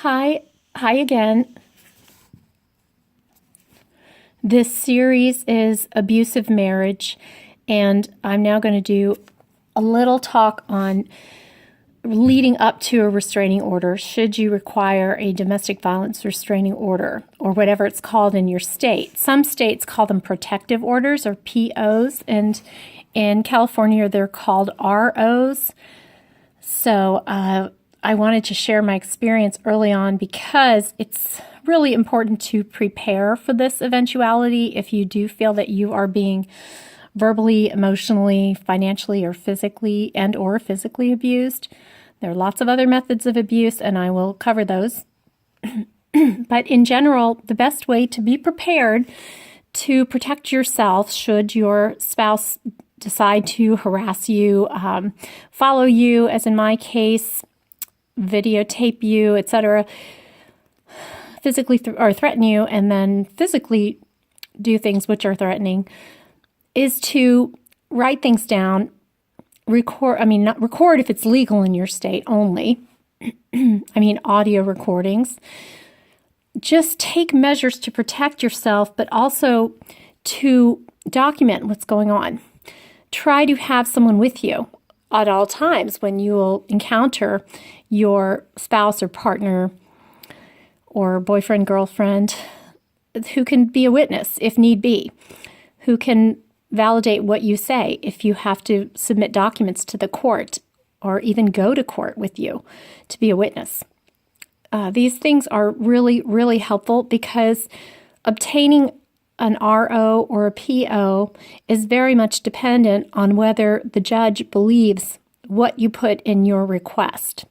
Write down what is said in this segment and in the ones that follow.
Hi again. This series is Abusive Marriage, and I'm now going to do a little talk on leading up to a restraining order. Should you require a domestic violence restraining order, or whatever it's called in your state? Some states call them protective orders, or POs, and in California they're called ROs. So I wanted to share my experience early on because it's really important to prepare for this eventuality if you do feel that you are being verbally, emotionally, financially, or physically abused. There are lots of other methods of abuse, and I will cover those. But in general, the best way to be prepared to protect yourself should your spouse decide to harass you, follow you, as in my case, videotape you, etc., physically or threaten you, and then physically do things which are threatening, is to write things down, not record if it's legal in your state only, audio recordings. Just take measures to protect yourself, but also to document what's going on. Try to have someone with you at all times when you will encounter your spouse or partner or boyfriend, girlfriend, who can be a witness if need be, who can validate what you say if you have to submit documents to the court or even go to court with you to be a witness. These things are really, really helpful because obtaining an RO or a PO is very much dependent on whether the judge believes what you put in your request.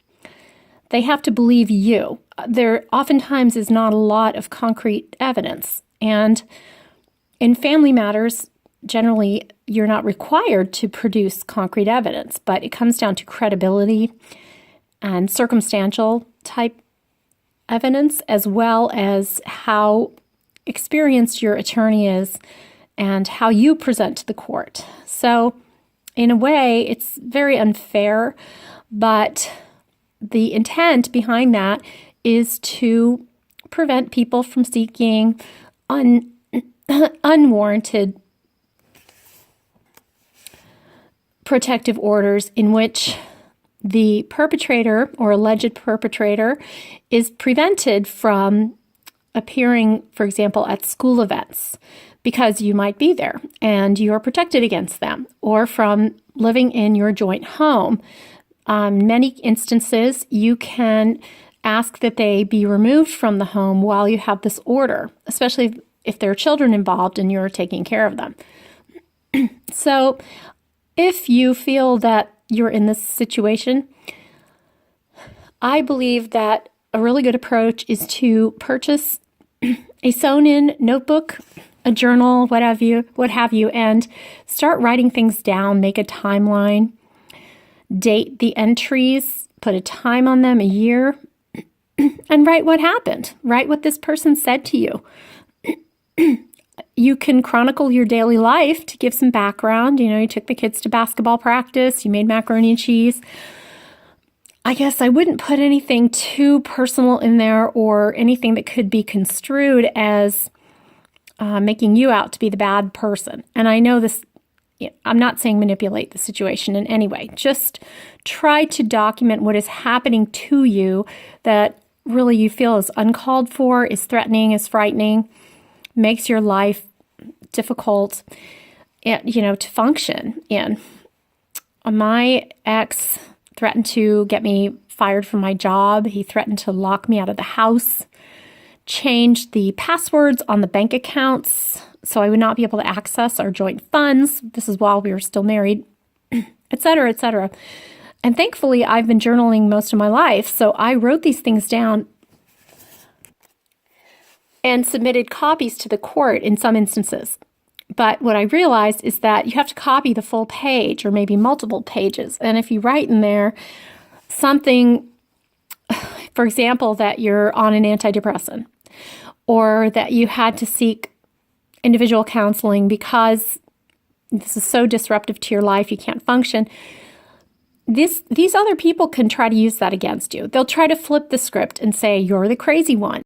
They have to believe you. There oftentimes is not a lot of concrete evidence. And in family matters, generally, you're not required to produce concrete evidence, but it comes down to credibility and circumstantial type evidence, as well as how experienced your attorney is and how you present to the court. So in a way, it's very unfair, but the intent behind that is to prevent people from seeking unwarranted protective orders in which the perpetrator or alleged perpetrator is prevented from appearing, for example, at school events because you might be there and you are protected against them, or from living in your joint home. Many instances, you can ask that they be removed from the home while you have this order, especially if there are children involved and you're taking care of them. So if you feel that you're in this situation, I believe that a really good approach is to purchase a sewn-in notebook, a journal, what have you, and start writing things down. Make a timeline, date the entries, put a time on them, a year, and write what happened. Write what this person said to you. You can chronicle your daily life to give some background. You took the kids to basketball practice, you made macaroni and cheese. I guess I wouldn't put anything too personal in there or anything that could be construed as making you out to be the bad person. And I know this, I'm not saying manipulate the situation in any way. Just try to document what is happening to you that really you feel is uncalled for, is threatening, is frightening, makes your life difficult, to function in. My ex threatened to get me fired from my job. He threatened to lock me out of the house, changed the passwords on the bank accounts so I would not be able to access our joint funds. This is while we were still married, etc., etc. And thankfully, I've been journaling most of my life, so I wrote these things down and submitted copies to the court in some instances. But what I realized is that you have to copy the full page or maybe multiple pages. And if you write in there something, for example, that you're on an antidepressant or that you had to seek individual counseling because this is so disruptive to your life, you can't function, these other people can try to use that against you. They'll try to flip the script and say, you're the crazy one.